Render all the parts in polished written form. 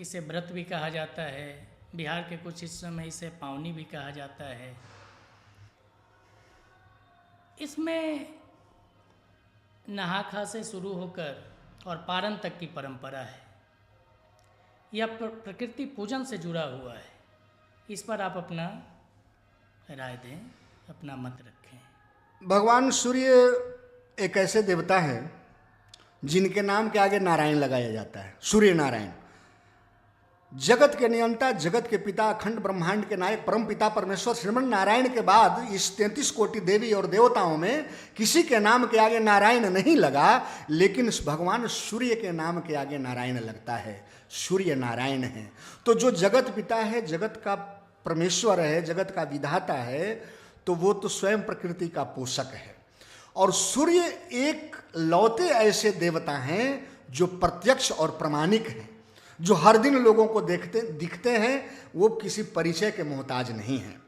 इसे व्रत भी कहा जाता है, बिहार के कुछ हिस्सों में इसे पावनी भी कहा जाता है। इसमें नहा खा से शुरू होकर और पारण तक की परंपरा है। यह प्रकृति पूजन से जुड़ा हुआ है। इस पर आप अपना राय दें, अपना मत रखें। भगवान सूर्य एक ऐसे देवता हैं जिनके नाम के आगे नारायण लगाया जाता है। सूर्य नारायण जगत के नियंता, जगत के पिता, अखंड ब्रह्मांड के नायक, परम पिता परमेश्वर श्रीमन नारायण के बाद इस 33 कोटि देवी और देवताओं में किसी के नाम के आगे नारायण नहीं लगा, लेकिन भगवान सूर्य के नाम के आगे नारायण लगता है। सूर्य नारायण है। तो जो जगत पिता है, जगत का परमेश्वर है, जगत का विधाता है, तो वो तो स्वयं प्रकृति का पोषक है। और सूर्य एक लौते ऐसे देवता हैं जो प्रत्यक्ष और प्रामाणिक हैं, जो हर दिन लोगों को दिखते हैं। वो किसी परिचय के मोहताज नहीं हैं।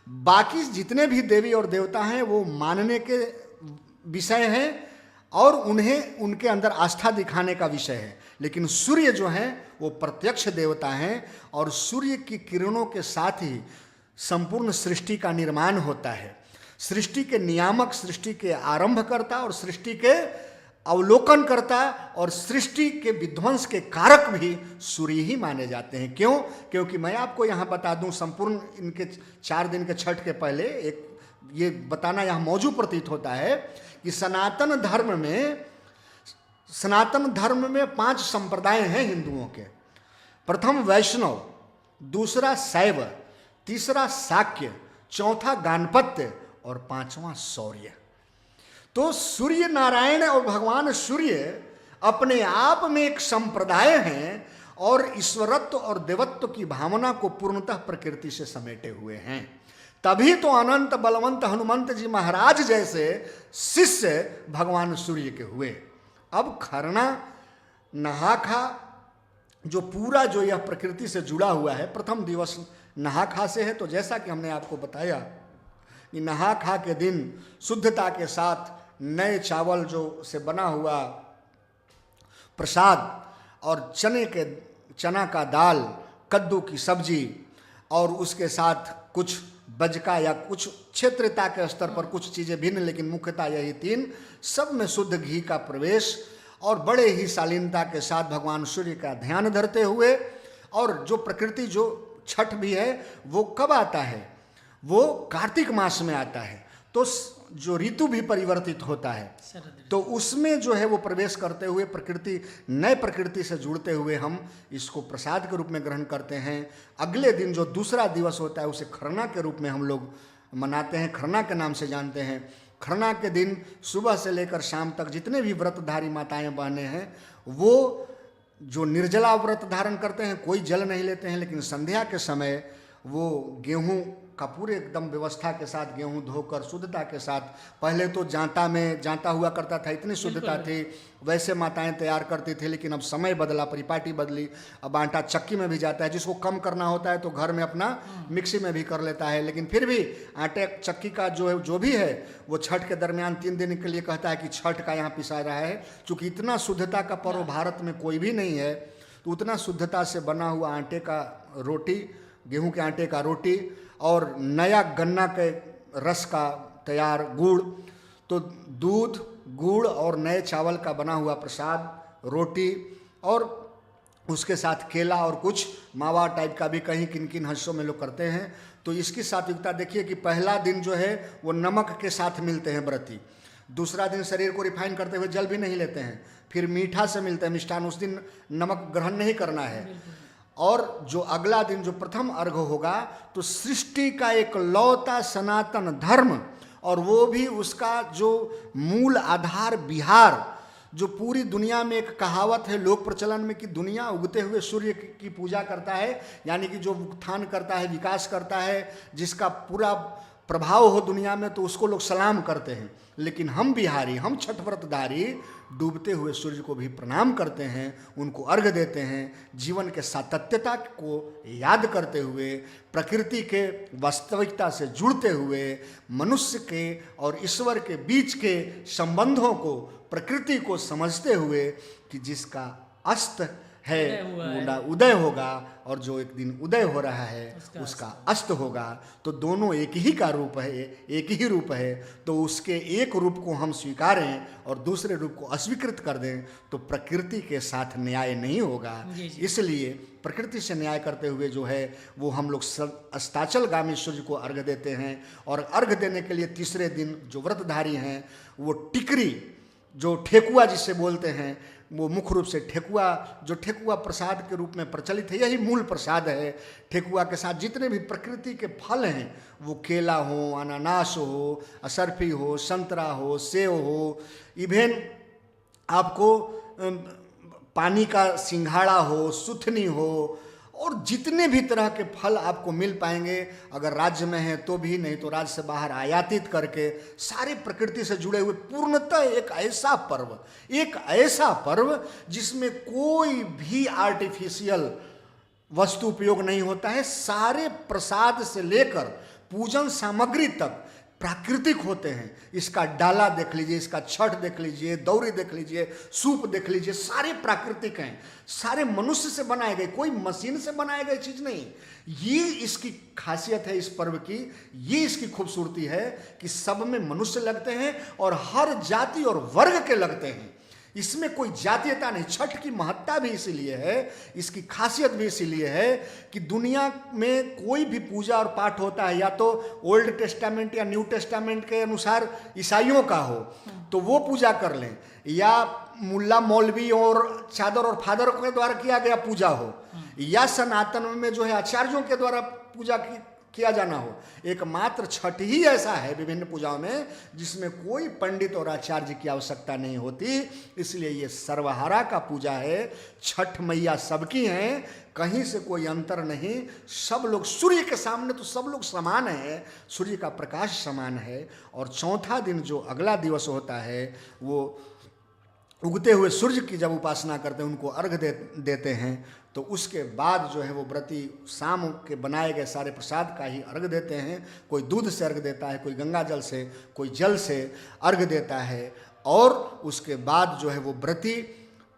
बाकी जितने भी देवी और देवता हैं वो मानने के विषय हैं और उन्हें उनके अंदर आस्था दिखाने का विषय है। लेकिन सूर्य जो हैं वो प्रत्यक्ष देवता हैं और सूर्य की किरणों के साथ ही संपूर्ण सृष्टि का निर्माण होता है। सृष्टि के नियामक, सृष्टि के आरंभकर्ता और सृष्टि के अवलोकन करता और सृष्टि के विध्वंस के कारक भी सूर्य ही माने जाते हैं। क्यों? क्योंकि मैं आपको यहाँ बता दूं, संपूर्ण इनके 4 दिन के छठ के पहले एक ये बताना यहाँ मौजूद प्रतीत होता है कि सनातन धर्म में 5 संप्रदाय हैं हिंदुओं के। प्रथम वैष्णव, दूसरा शैव, तीसरा शाक्य, चौथा गाणपत्य और 5वां शौर्य। तो सूर्य नारायण और भगवान सूर्य अपने आप में एक संप्रदाय हैं और ईश्वरत्व और देवत्व की भावना को पूर्णतः प्रकृति से समेटे हुए हैं। तभी तो अनंत बलवंत हनुमंत जी महाराज जैसे शिष्य भगवान सूर्य के हुए। अब खरना, नहा खा, जो पूरा जो यह प्रकृति से जुड़ा हुआ है, प्रथम दिवस नहा खा से है। तो जैसा कि हमने आपको बताया कि नहा खा के दिन शुद्धता के साथ नए चावल जो से बना हुआ प्रसाद और चना का दाल, कद्दू की सब्जी और उसके साथ कुछ बजका या कुछ क्षेत्रता के स्तर पर कुछ चीज़ें भिन्न, लेकिन मुख्यतः यही 3, सब में शुद्ध घी का प्रवेश और बड़े ही शालीनता के साथ भगवान सूर्य का ध्यान धरते हुए। और जो प्रकृति, जो छठ भी है वो कब आता है? वो कार्तिक मास में आता है। तो जो ऋतु भी परिवर्तित होता है, तो उसमें जो है वो प्रवेश करते हुए प्रकृति, नए प्रकृति से जुड़ते हुए हम इसको प्रसाद के रूप में ग्रहण करते हैं। अगले दिन जो दूसरा दिवस होता है उसे खरना के रूप में हम लोग मनाते हैं, खरना के नाम से जानते हैं। खरना के दिन सुबह से लेकर शाम तक जितने भी व्रतधारी माताएं बहनें हैं वो जो निर्जला व्रत धारण करते हैं, कोई जल नहीं लेते हैं, लेकिन संध्या के समय वो गेहूं का पूरे एकदम व्यवस्था के साथ गेहूं धोकर शुद्धता के साथ, पहले तो जांता हुआ करता था, इतनी शुद्धता थी, वैसे माताएं तैयार करती थी। लेकिन अब समय बदला, परिपाटी बदली, अब आटा चक्की में भी जाता है। जिसको कम करना होता है तो घर में अपना मिक्सी में भी कर लेता है। लेकिन फिर भी आटे चक्की का जो भी है वो छठ के दरमियान 3 दिन के लिए कहता है कि छठ का यहाँ पिसा रहा है। चूँकि इतना शुद्धता का पर्व भारत में कोई भी नहीं है, तो उतना शुद्धता से बना हुआ आटे का रोटी, गेहूं के आटे का रोटी और नया गन्ना के रस का तैयार गुड़, तो दूध, गुड़ और नए चावल का बना हुआ प्रसाद, रोटी और उसके साथ केला और कुछ मावा टाइप का भी कहीं किन किन हिस्सों में लोग करते हैं। तो इसकी सात्विकता देखिए कि पहला दिन जो है वो नमक के साथ मिलते हैं व्रती, दूसरा दिन शरीर को रिफाइन करते हुए जल भी नहीं लेते हैं, फिर मीठा से मिलते हैं मिष्ठान, उस दिन नमक ग्रहण नहीं करना है। और जो अगला दिन जो प्रथम अर्घ होगा तो सृष्टि का एक लौता सनातन धर्म और वो भी उसका जो मूल आधार बिहार, जो पूरी दुनिया में एक कहावत है लोक प्रचलन में कि दुनिया उगते हुए सूर्य की पूजा करता है, यानी कि जो उत्थान करता है, विकास करता है, जिसका पूरा प्रभाव हो दुनिया में, तो उसको लोग सलाम करते हैं। लेकिन हम बिहारी, हम छठ व्रतधारी डूबते हुए सूर्य को भी प्रणाम करते हैं, उनको अर्घ देते हैं, जीवन के सातत्यता को याद करते हुए, प्रकृति के वास्तविकता से जुड़ते हुए, मनुष्य के और ईश्वर के बीच के संबंधों को, प्रकृति को समझते हुए कि जिसका अस्त है वो उदय होगा और जो एक दिन उदय हो रहा है उसका अस्त होगा, तो दोनों एक ही का रूप है, एक ही रूप है। तो उसके एक रूप को हम स्वीकारें और दूसरे रूप को अस्वीकृत कर दें तो प्रकृति के साथ न्याय नहीं होगा। इसलिए प्रकृति से न्याय करते हुए जो है वो हम लोग अस्ताचलगामी सूर्य को अर्घ देते हैं। और अर्घ देने के लिए तीसरे दिन जो व्रतधारी हैं वो टिकरी, जो ठेकुआ जिसे बोलते हैं, वो मुख्य रूप से ठेकुआ, जो ठेकुआ प्रसाद के रूप में प्रचलित है, यही मूल प्रसाद है। ठेकुआ के साथ जितने भी प्रकृति के फल हैं, वो केला हो, अनानास हो, असरफी हो, संतरा हो, सेव हो, इवेन आपको पानी का सिंघाड़ा हो, सुथनी हो, और जितने भी तरह के फल आपको मिल पाएंगे, अगर राज्य में है तो भी, नहीं तो राज्य से बाहर आयातित करके, सारे प्रकृति से जुड़े हुए पूर्णतः एक ऐसा पर्व जिसमें कोई भी आर्टिफिशियल वस्तु उपयोग नहीं होता है। सारे प्रसाद से लेकर पूजन सामग्री तक प्राकृतिक होते हैं। इसका डाला देख लीजिए, इसका छठ देख लीजिए, दौरी देख लीजिए, सूप देख लीजिए, सारे प्राकृतिक हैं, सारे मनुष्य से बनाए गए, कोई मशीन से बनाए गए चीज नहीं। ये इसकी खासियत है इस पर्व की, ये इसकी खूबसूरती है कि सब में मनुष्य लगते हैं और हर जाति और वर्ग के लगते हैं। इसमें कोई जातीयता नहीं। छठ की महत्ता भी इसीलिए है, इसकी खासियत भी इसीलिए है कि दुनिया में कोई भी पूजा और पाठ होता है, या तो ओल्ड टेस्टामेंट या न्यू टेस्टामेंट के अनुसार ईसाइयों का हो तो वो पूजा कर लें, या मुल्ला मौलवी और चादर और फादर के द्वारा किया गया पूजा हो, या सनातन में जो है आचार्यों के द्वारा पूजा किया जाना हो। एकमात्र छठ ही ऐसा है विभिन्न पूजाओं में जिसमें कोई पंडित और आचार्य की आवश्यकता नहीं होती। इसलिए ये सर्वहारा का पूजा है। छठ मैया सबकी हैं, कहीं से कोई अंतर नहीं। सब लोग सूर्य के सामने तो सब लोग समान हैं, सूर्य का प्रकाश समान है। और चौथा दिन जो अगला दिवस होता है वो उगते हुए सूर्य की जब उपासना करते हैं, उनको अर्घ देते हैं, तो उसके बाद जो है वो व्रती शाम के बनाए गए सारे प्रसाद का ही अर्घ देते हैं। कोई दूध से अर्घ देता है, कोई गंगा जल से, कोई जल से अर्घ देता है। और उसके बाद जो है वो व्रती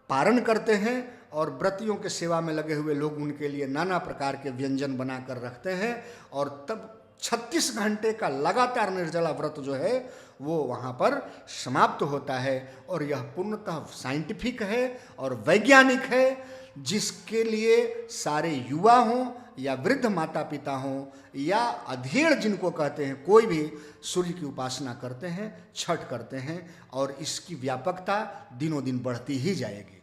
पारण करते हैं और व्रतियों के सेवा में लगे हुए लोग उनके लिए नाना प्रकार के व्यंजन बनाकर रखते हैं। और तब 36 घंटे का लगातार निर्जला व्रत जो है वो वहाँ पर समाप्त होता है। और यह पूर्णतः साइंटिफिक है और वैज्ञानिक है, जिसके लिए सारे युवा हों या वृद्ध माता पिता हों या अधेड़ जिनको कहते हैं, कोई भी सूर्य की उपासना करते हैं, छठ करते हैं। और इसकी व्यापकता दिनों दिन बढ़ती ही जाएगी।